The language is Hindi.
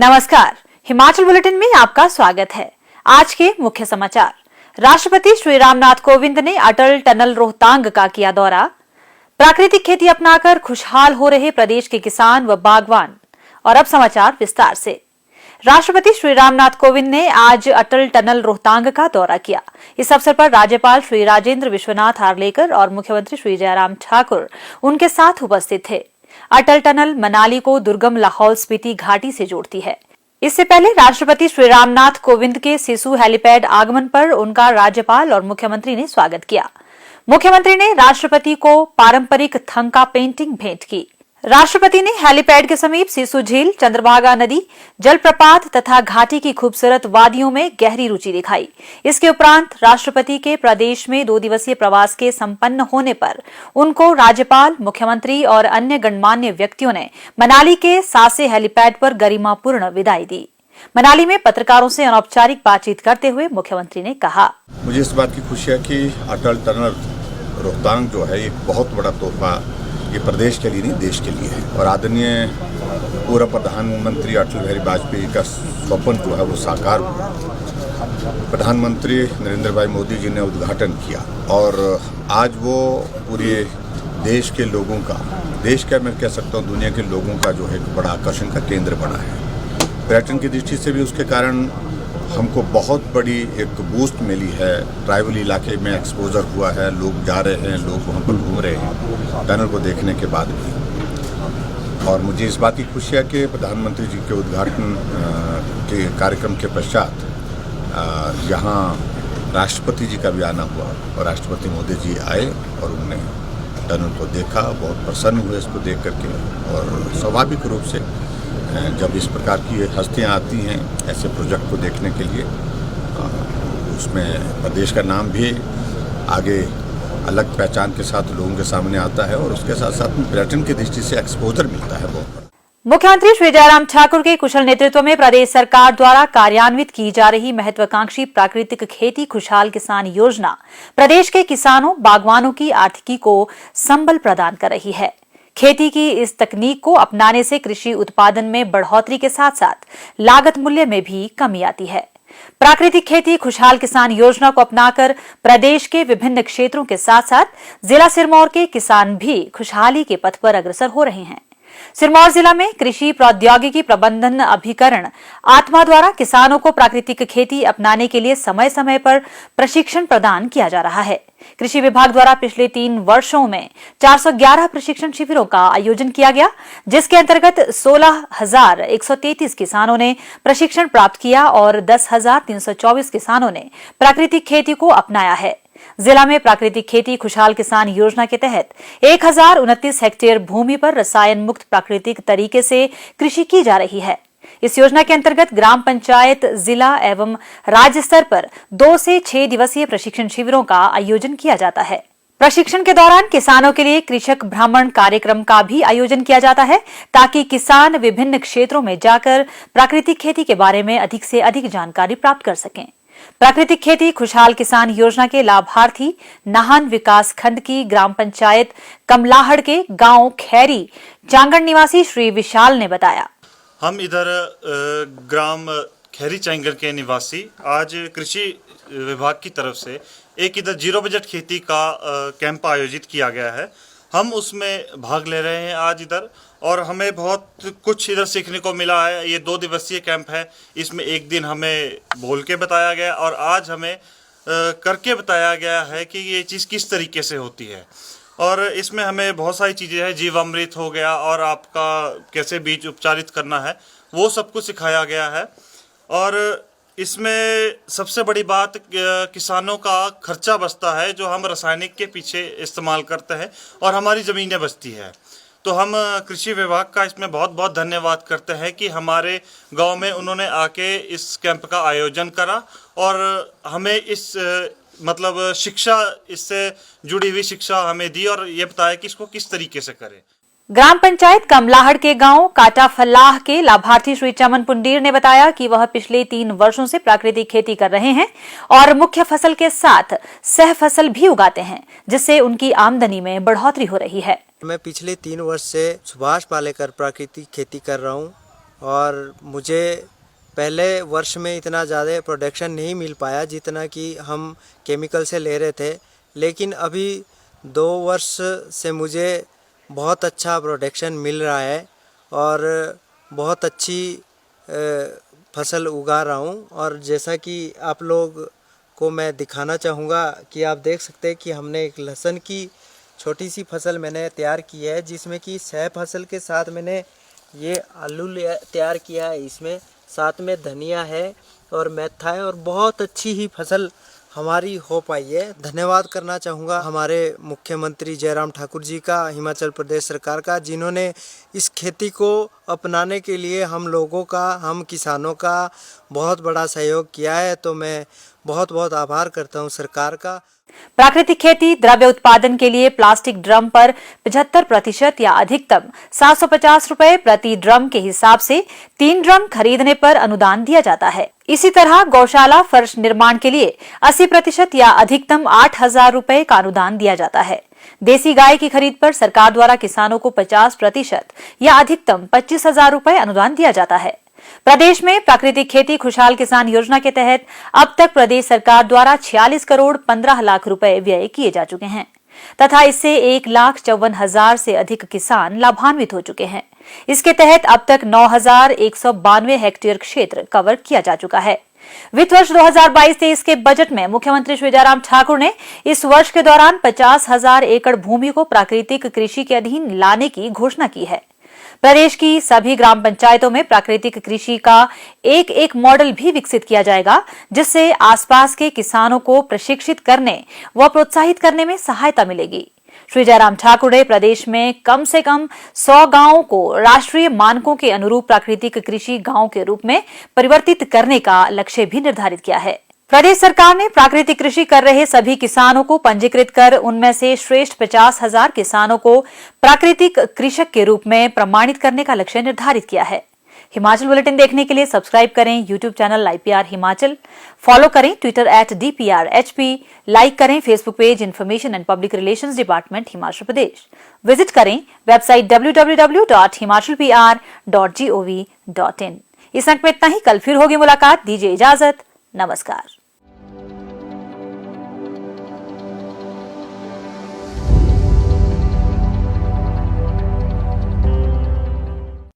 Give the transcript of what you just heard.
नमस्कार, हिमाचल बुलेटिन में आपका स्वागत है। आज के मुख्य समाचार। राष्ट्रपति श्री रामनाथ कोविंद ने अटल टनल रोहतांग का किया दौरा। प्राकृतिक खेती अपनाकर खुशहाल हो रहे प्रदेश के किसान व बागवान। और अब समाचार विस्तार से। राष्ट्रपति श्री रामनाथ कोविंद ने आज अटल टनल रोहतांग का दौरा किया। इस अवसर पर राज्यपाल श्री राजेंद्र विश्वनाथ हार्लेकर और मुख्यमंत्री श्री जयराम ठाकुर उनके साथ उपस्थित थे। अटल टनल मनाली को दुर्गम लाहौल स्पीति घाटी से जोड़ती है। इससे पहले राष्ट्रपति श्री रामनाथ कोविंद के सिसु हेलीपैड आगमन पर उनका राज्यपाल और मुख्यमंत्री ने स्वागत किया। मुख्यमंत्री ने राष्ट्रपति को पारंपरिक थंका पेंटिंग भेंट की। राष्ट्रपति ने हेलीपैड के समीप सिसु झील, चंद्रभागा नदी, जलप्रपात तथा घाटी की खूबसूरत वादियों में गहरी रुचि दिखाई। इसके उपरांत राष्ट्रपति के प्रदेश में 2 दिवसीय प्रवास के संपन्न होने पर उनको राज्यपाल, मुख्यमंत्री और अन्य गणमान्य व्यक्तियों ने मनाली के सासे हेलीपैड पर गरिमापूर्ण विदाई दी। मनाली में पत्रकारों से अनौपचारिक बातचीत करते हुए मुख्यमंत्री ने कहा, मुझे इस बात की खुशी है कि अटल टनल रोहतांग जो है एक बहुत बड़ा तोहफा ये प्रदेश के लिए नहीं, देश के लिए है। और आदरणीय पूर्व प्रधानमंत्री अटल बिहारी वाजपेयी का स्वप्न जो है वो साकार हुआ। प्रधानमंत्री नरेंद्र भाई मोदी जी ने उद्घाटन किया और आज वो पूरे देश के लोगों का, देश का मैं कह सकता हूँ दुनिया के लोगों का जो है एक बड़ा आकर्षण का केंद्र बना है। पर्यटन की दृष्टि से भी उसके कारण हमको बहुत बड़ी एक बूस्ट मिली है। ट्राइबल इलाके में एक्सपोजर हुआ है, लोग जा रहे हैं, लोग वहाँ पर घूम रहे हैं टनल को देखने के बाद भी। और मुझे इस बात की खुशी है कि प्रधानमंत्री जी के उद्घाटन के कार्यक्रम के पश्चात यहाँ राष्ट्रपति जी का भी आना हुआ और राष्ट्रपति मोदी जी आए और उन्होंने टनल को देखा, बहुत प्रसन्न हुए इसको देख करके। और स्वाभाविक रूप से जब इस प्रकार की हस्तियाँ आती हैं ऐसे प्रोजेक्ट को देखने के लिए, उसमें प्रदेश का नाम भी आगे अलग पहचान के साथ लोगों के सामने आता है और उसके साथ साथ पर्यटन की दृष्टि से एक्सपोजर मिलता है बहुत बड़ा। मुख्यमंत्री श्री जयराम ठाकुर के कुशल नेतृत्व में प्रदेश सरकार द्वारा कार्यान्वित की जा रही महत्वाकांक्षी प्राकृतिक खेती खुशहाल किसान योजना प्रदेश के किसानों, बागवानों की आर्थिकी को संबल प्रदान कर रही है। खेती की इस तकनीक को अपनाने से कृषि उत्पादन में बढ़ोतरी के साथ साथ लागत मूल्य में भी कमी आती है। प्राकृतिक खेती खुशहाल किसान योजना को अपनाकर प्रदेश के विभिन्न क्षेत्रों के साथ साथ जिला सिरमौर के किसान भी खुशहाली के पथ पर अग्रसर हो रहे हैं। सिरमौर जिला में कृषि प्रौद्योगिकी प्रबंधन अभिकरण आत्मा द्वारा किसानों को प्राकृतिक खेती अपनाने के लिए समय समय पर प्रशिक्षण प्रदान किया जा रहा है। कृषि विभाग द्वारा पिछले 3 वर्षों में 411 प्रशिक्षण शिविरों का आयोजन किया गया, जिसके अंतर्गत 16,133 किसानों ने प्रशिक्षण प्राप्त किया और 10,324 किसानों ने प्राकृतिक खेती को अपनाया है। जिला में प्राकृतिक खेती खुशहाल किसान योजना के तहत 1029 हेक्टेयर भूमि पर रसायन मुक्त प्राकृतिक तरीके से कृषि की जा रही है। इस योजना के अंतर्गत ग्राम पंचायत, जिला एवं राज्य स्तर पर 2 से 6 दिवसीय प्रशिक्षण शिविरों का आयोजन किया जाता है। प्रशिक्षण के दौरान किसानों के लिए कृषक भ्रमण कार्यक्रम का भी आयोजन किया जाता है, ताकि किसान विभिन्न क्षेत्रों में जाकर प्राकृतिक खेती के बारे में अधिक से अधिक जानकारी प्राप्त कर सकें। प्राकृतिक खेती खुशहाल किसान योजना के लाभार्थी नाहन विकास खंड की ग्राम पंचायत कमलाहड़ के गांव खैरी चांगड़ निवासी श्री विशाल ने बताया, हम इधर ग्राम खैरी चांगड़ के निवासी आज कृषि विभाग की तरफ से एक इधर 0 बजट खेती का कैंप आयोजित किया गया है। हम उसमें भाग ले रहे हैं आज इधर, और हमें बहुत कुछ इधर सीखने को मिला है। ये 2 दिवसीय कैंप है, इसमें एक दिन हमें बोल के बताया गया और आज हमें करके बताया गया है कि ये चीज़ किस तरीके से होती है। और इसमें हमें बहुत सारी चीज़ें हैं, जीवामृत हो गया और आपका कैसे बीज उपचारित करना है, वो सब कुछ सिखाया गया है। और इसमें सबसे बड़ी बात किसानों का खर्चा बचता है जो हम रासायनिक के पीछे इस्तेमाल करते हैं, और हमारी ज़मीनें बचती है। तो हम कृषि विभाग का इसमें बहुत बहुत धन्यवाद करते हैं कि हमारे गांव में उन्होंने आके इस कैंप का आयोजन करा और हमें इस मतलब शिक्षा, इससे जुड़ी हुई शिक्षा हमें दी और ये बताया कि इसको किस तरीके से करें। ग्राम पंचायत कमलाहड़ के गांव काटा फल्लाह के लाभार्थी श्री चमन पुंडीर ने बताया कि वह पिछले 3 वर्षों से प्राकृतिक खेती कर रहे हैं और मुख्य फसल के साथ सह फसल भी उगाते हैं, जिससे उनकी आमदनी में बढ़ोतरी हो रही है। मैं पिछले 3 वर्ष से सुभाष पालेकर प्राकृतिक खेती कर रहा हूं और मुझे पहले वर्ष में इतना ज़्यादा प्रोडक्शन नहीं मिल पाया जितना कि हम केमिकल से ले रहे थे, लेकिन अभी 2 वर्ष से मुझे बहुत अच्छा प्रोडक्शन मिल रहा है और बहुत अच्छी फसल उगा रहा हूँ। और जैसा कि आप लोग को मैं दिखाना चाहूँगा कि आप देख सकते हैं कि हमने एक लहसुन की छोटी सी फसल मैंने तैयार की है, जिसमें कि 6 फसल के साथ मैंने ये आलू तैयार किया है, इसमें साथ में धनिया है और मेथा है और बहुत अच्छी ही फसल हमारी हो पाई है। धन्यवाद करना चाहूँगा हमारे मुख्यमंत्री जयराम ठाकुर जी का, हिमाचल प्रदेश सरकार का, जिन्होंने इस खेती को अपनाने के लिए हम लोगों का, हम किसानों का बहुत बड़ा सहयोग किया है। तो मैं बहुत बहुत आभार करता हूँ सरकार का। प्राकृतिक खेती द्रव्य उत्पादन के लिए प्लास्टिक ड्रम पर 75% या अधिकतम 750 रुपए प्रति ड्रम के हिसाब से 3 ड्रम खरीदने पर अनुदान दिया जाता है। इसी तरह गौशाला फर्श निर्माण के लिए 80% या अधिकतम 8,000 रुपए का अनुदान दिया जाता है। देसी गाय की खरीद पर सरकार द्वारा किसानों को 50% या अधिकतम 25,000 रुपए अनुदान दिया जाता है। प्रदेश में प्राकृतिक खेती खुशहाल किसान योजना के तहत अब तक प्रदेश सरकार द्वारा 46 करोड़ 15 लाख रुपए व्यय किए जा चुके हैं तथा इससे 1,54,000 से अधिक किसान लाभान्वित हो चुके हैं। इसके तहत अब तक 9,192 हेक्टेयर क्षेत्र कवर किया जा चुका है। वित्त वर्ष 2022-23 के बजट में मुख्यमंत्री श्री जयराम ठाकुर ने इस वर्ष के दौरान 50,000 एकड़ भूमि को प्राकृतिक कृषि के अधीन लाने की घोषणा की है। प्रदेश की सभी ग्राम पंचायतों में प्राकृतिक कृषि का एक मॉडल भी विकसित किया जाएगा, जिससे आसपास के किसानों को प्रशिक्षित करने व प्रोत्साहित करने में सहायता मिलेगी। श्री जयराम ठाकुर ने प्रदेश में कम से कम 100 गांवों को राष्ट्रीय मानकों के अनुरूप प्राकृतिक कृषि गांव के रूप में परिवर्तित करने का लक्ष्य भी निर्धारित किया है। प्रदेश सरकार ने प्राकृतिक कृषि कर रहे सभी किसानों को पंजीकृत कर उनमें से श्रेष्ठ 50,000 किसानों को प्राकृतिक कृषक के रूप में प्रमाणित करने का लक्ष्य निर्धारित किया है। हिमाचल बुलेटिन देखने के लिए सब्सक्राइब करें YouTube channel IPR Himachal, follow करें ट्विटर @DPRHP, लाइक करें Facebook page information and public relations department Himachal Pradesh, visit करें वेबसाइट www.himachalpr.gov.in। इस अंक में इतना ही, कल फिर होगी मुलाकात। दीजिए इजाजत, नमस्कार।